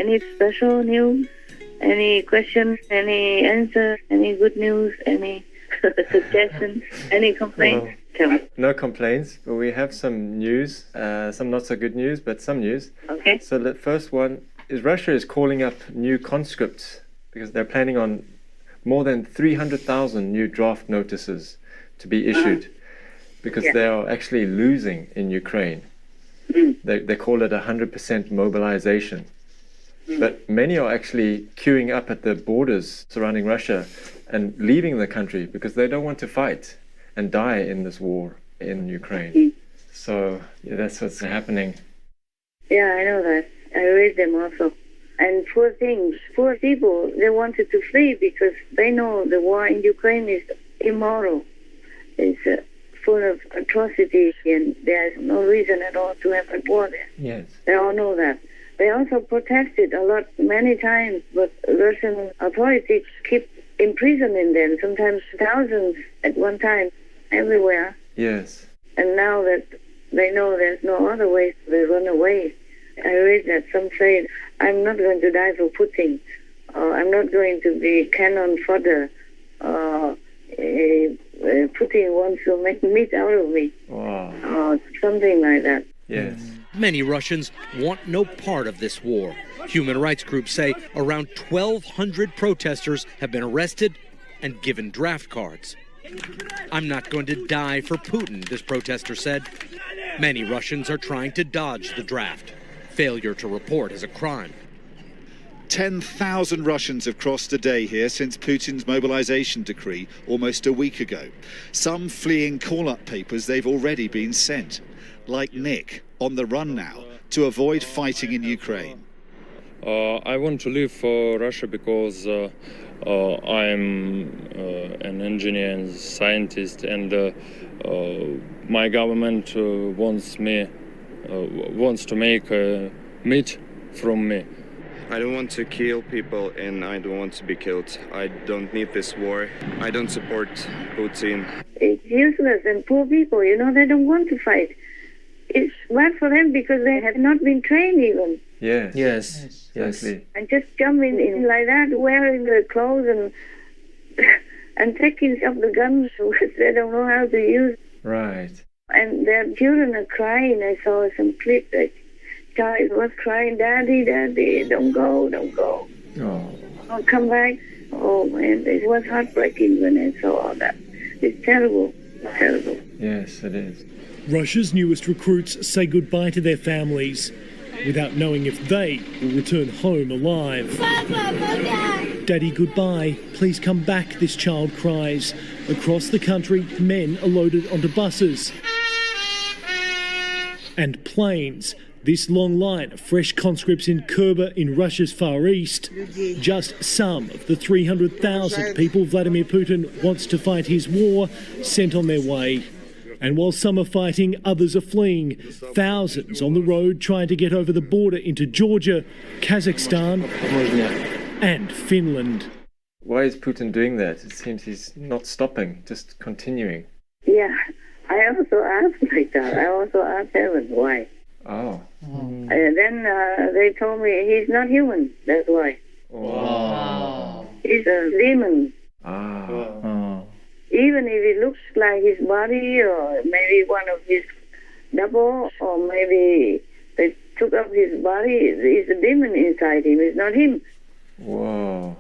Any special news? Any questions? Any answers? Any good news? Any suggestions? Any complaints? Tell me. No complaints, but we have some news, some not so good news, but some news. Okay. So the first one is Russia is calling up new conscripts because they're planning on more than 300,000 new draft notices to be issued because they are actually losing in Ukraine. They call it 100% mobilization. But many are actually queuing up at the borders surrounding Russia and leaving the country because they don't want to fight and die in this war in Ukraine. So that's what's happening. Yeah, I know that. I read them also. And poor things, poor people, they wanted to flee because they know the war in Ukraine is immoral. It's full of atrocity and there's no reason at all to have a war there. Yes. They all know that. They also protested a lot, many times, but Russian authorities keep imprisoning them, sometimes thousands at one time, everywhere. Yes. And now that they know there's no other way, they run away. I read that some say, I'm not going to die for Putin. I'm not going to be cannon fodder. Putin wants to make meat out of me. Wow. Something like that. Yes. Many Russians want no part of this war. Human rights groups say around 1,200 protesters have been arrested and given draft cards. I'm not going to die for Putin, this protester said. Many Russians are trying to dodge the draft. Failure to report is a crime. 10,000 Russians have crossed a day here since Putin's mobilization decree almost a week ago. Some fleeing call-up papers they've already been sent. Like Nick, on the run now, to avoid fighting in Ukraine. I want to leave for Russia because I'm an engineer and scientist, and my government wants to make meat from me. I don't want to kill people and I don't want to be killed. I don't need this war. I don't support Putin. It's useless, and poor people, they don't want to fight. It's bad for them because they have not been trained even. Yes. Yes. Exactly. And just jumping in like that, wearing the clothes and taking up the guns which they don't know how to use. Right. And their children are crying. I saw some clip that child was crying, Daddy, Daddy, don't go, don't go. Oh, come back. Oh, man, it was heartbreaking when I saw all that. It's terrible, terrible. Yes, it is. Russia's newest recruits say goodbye to their families without knowing if they will return home alive. Daddy, goodbye. Please come back, this child cries. Across the country, men are loaded onto buses and planes. This long line of fresh conscripts in Kurba in Russia's Far East. Just some of the 300,000 people Vladimir Putin wants to fight his war sent on their way. And while some are fighting, others are fleeing. Thousands on the road trying to get over the border into Georgia, Kazakhstan and Finland. Why is Putin doing that? It seems he's not stopping, just continuing. Yeah, I also asked like that. I also asked heaven why. Oh. And then they told me he's not human, that's why. Wow. He's a demon. Even if it looks like his body, or maybe one of his double, or maybe they took up his body, it's a demon inside him, it's not him. Whoa.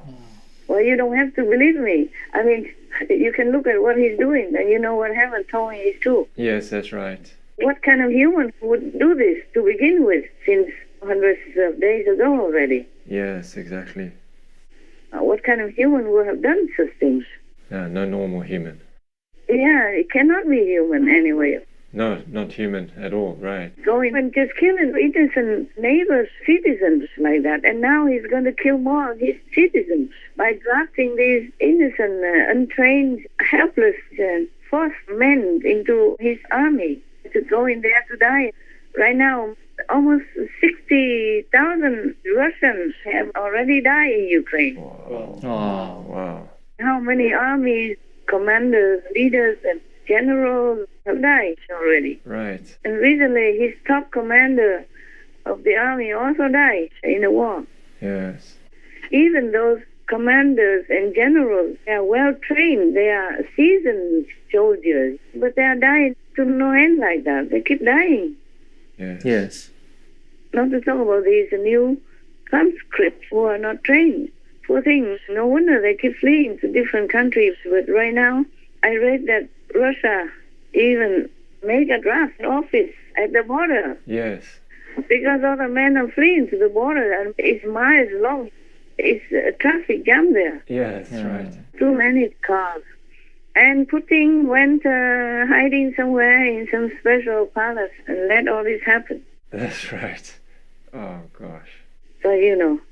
Well, you don't have to believe me. I mean, you can look at what he's doing, and you know what heaven told me is true. Yes, that's right. What kind of human would do this to begin with, since hundreds of days ago already? Yes, exactly. What kind of human would have done such things? No normal human. Yeah, it cannot be human anyway. No, not human at all, right. Going and just killing innocent neighbors, citizens like that. And now he's going to kill more of his citizens by drafting these innocent, untrained, helpless, forced men into his army to go in there to die. Right now, almost 60,000 Russians have already died in Ukraine. Wow. Oh, wow. How many armies, commanders, leaders, and generals have died already? Right. And recently, his top commander of the army also died in the war. Yes. Even those commanders and generals, they are well trained, they are seasoned soldiers, but they are dying to no end like that. They keep dying. Yes. Yes. Not to talk about these new conscripts who are not trained. Poor things. No wonder they keep fleeing to different countries. But right now, I read that Russia even made a draft office at the border Yes. because all the men are fleeing to the border and it's miles long. It's a traffic jam there. Yeah, that's right. Too many cars. And Putin went hiding somewhere in some special palace and let all this happen. That's right. Oh, gosh. So,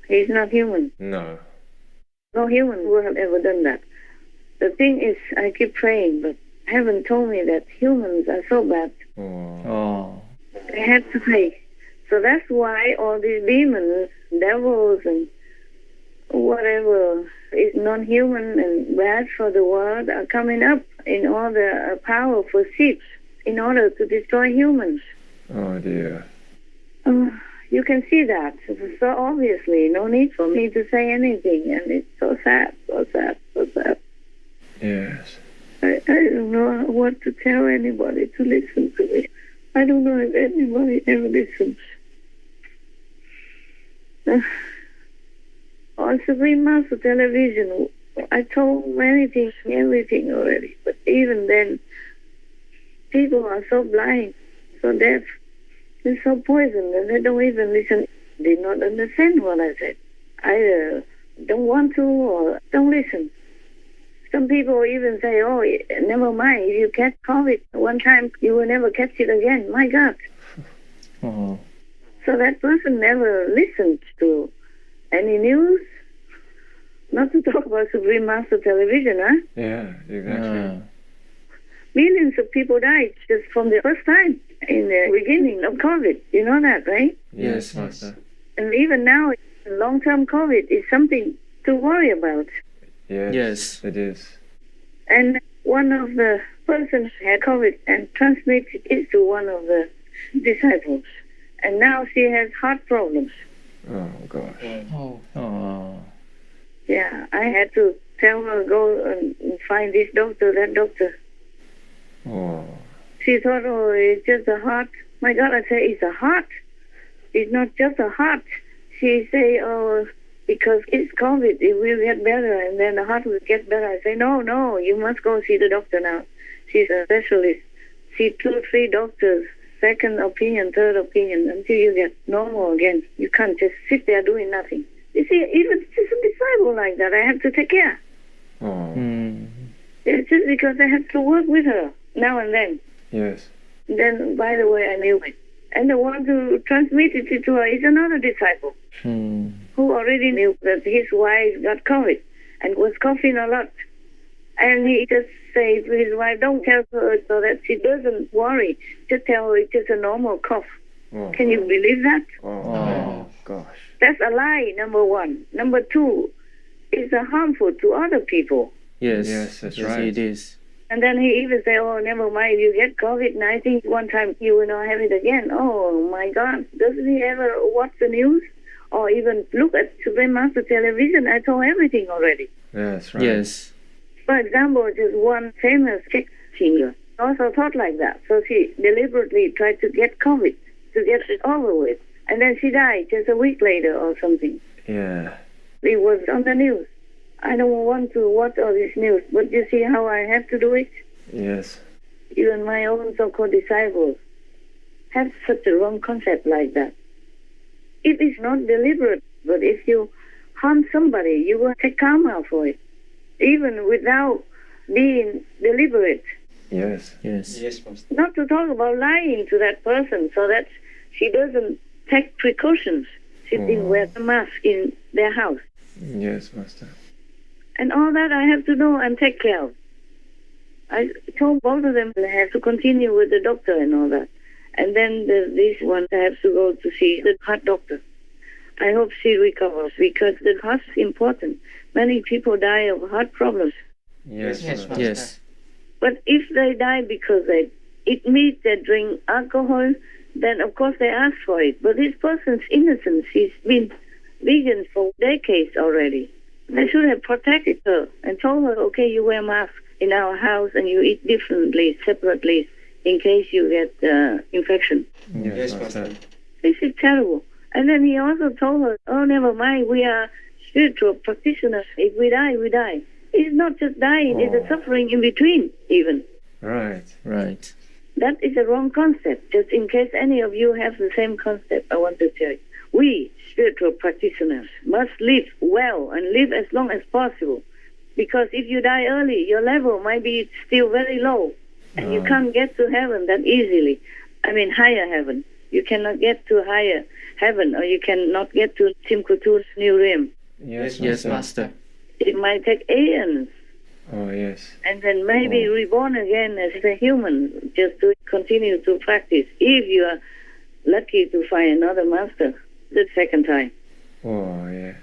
he's not human. No. No human would have ever done that. The thing is, I keep praying, but heaven told me that humans are so bad. Oh. They had to pay. So that's why all these demons, devils, and whatever is non-human and bad for the world are coming up in all the powerful seats in order to destroy humans. Oh, dear. You can see that. So obviously, no need for me to say anything. And it's so sad, so sad, so sad. Yes. I don't know what to tell anybody to listen to me. I don't know if anybody ever listens. On Supreme Master Television, I told many things, everything already. But even then, people are so blind, so deaf, and so poisoned, and they don't even listen. They don't understand what I said. Either don't want to or don't listen. Some people even say, oh, never mind, if you catch COVID one time, you will never catch it again. My God. Oh. So that person never listened to any news, not to talk about Supreme Master Television, huh? Yeah, exactly. Millions of people died just from the first time in the beginning of COVID. You know that, right? Yes, Master. And even now, long-term COVID is something to worry about. Yes, it is. And one of the persons had COVID and transmitted it to one of the disciples. And now she has heart problems. Oh, gosh. Oh. Yeah, I had to tell her, go and find this doctor, that doctor. Oh. She thought, oh, it's just a heart. My God, I say, it's a heart. It's not just a heart. She say, oh, because it's COVID, it will get better, and then the heart will get better. I say, no, you must go see the doctor now. She's a specialist. See 2, 3 doctors, second opinion, third opinion, until you get normal again. You can't just sit there doing nothing. You see, even just a disciple like that, I have to take care. Oh. It's just because I have to work with her now and then. Yes. Then, by the way, I knew it. And the one who transmitted it to her is another disciple who already knew that his wife got COVID and was coughing a lot. And he just said to his wife, don't tell her so that she doesn't worry. Just tell her it's just a normal cough. Oh. Can you believe that? Oh, gosh. That's a lie, number one. Number two, it's harmful to other people. Yes, that's yes, right. it is. And then he even say, oh, never mind, you get COVID-19 one time, you will not have it again. Oh, my God. Doesn't he ever watch the news or even look at Supreme Master Television? I told everything already. That's right. Yes. For example, just one famous Czech singer also thought like that. So she deliberately tried to get COVID, to get it over with. And then she died just a week later or something. Yeah. It was on the news. I don't want to watch all this news, but you see how I have to do it? Yes. Even my own so-called disciples have such a wrong concept like that. It is not deliberate, but if you harm somebody, you will take karma for it, even without being deliberate. Yes. Yes. Not to talk about lying to that person so that she doesn't take precautions. She didn't wear the mask in their house. Yes, Master. And all that I have to do and take care of. I told both of them they have to continue with the doctor and all that. And then this one I have to go to see the heart doctor. I hope she recovers because the heart is important. Many people die of heart problems. Yes. Yes. But if they die because they eat meat, they drink alcohol, then of course they ask for it. But this person's innocent. She's been vegan for decades already. They should have protected her and told her, okay, you wear masks in our house and you eat differently, separately, in case you get infection. Yes, Master. This is terrible. And then he also told her, oh, never mind, we are spiritual practitioners. If we die, we die. It's not just dying, it's a suffering in between, even. Right. Right. That is a wrong concept. Just in case any of you have the same concept, I want to tell you. We, spiritual practitioners, must live well and live as long as possible. Because if you die early, your level might be still very low. And you can't get to heaven that easily. I mean, higher heaven. You cannot get to higher heaven, or you cannot get to Timkutu's new realm. Yes, Master. It might take aeons. Oh, yes. And then maybe reborn again as a human, just to continue to practice. If you are lucky to find another master the second time. Oh, yeah.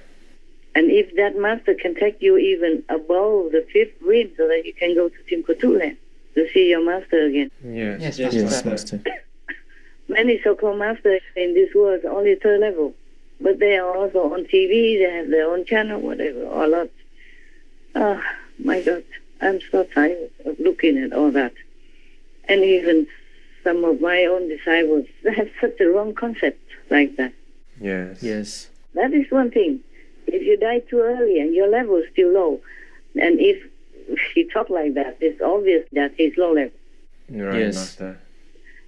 And if that master can take you even above the fifth realm so that you can go to Timkutu land to see your master again. Yes, Yes, Master. Many so-called masters in this world are only third level. But they are also on TV, they have their own channel, whatever, a lot. Oh, my God, I'm so tired of looking at all that. And even some of my own disciples have such a wrong concept like that. Yes. Yes. That is one thing. If you die too early and your level is still low, and if he talk like that, it's obvious that he's low level. Right, Yes. Master.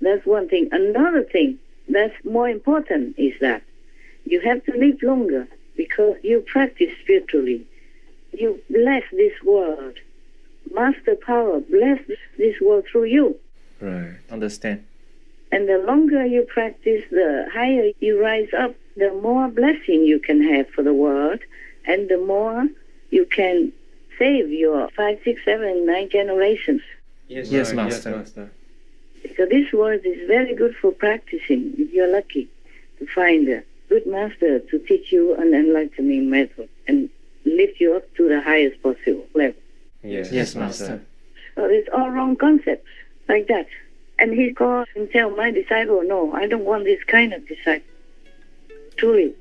That's one thing. Another thing that's more important is that you have to live longer because you practice spiritually. You bless this world. Master power bless this world through you. Right. Understand. And the longer you practice, the higher you rise up, the more blessing you can have for the world, and the more you can save your 5, 6, 7, 9 generations. Yes, Right, Master. Yes, Master. So this world is very good for practicing, if you're lucky to find a good master to teach you an enlightening method and lift you up to the highest possible level. Yes, Master. So it's all wrong concepts like that. And he calls and tells my disciple, no, I don't want this kind of disciple. Truly,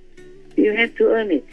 you have to earn it.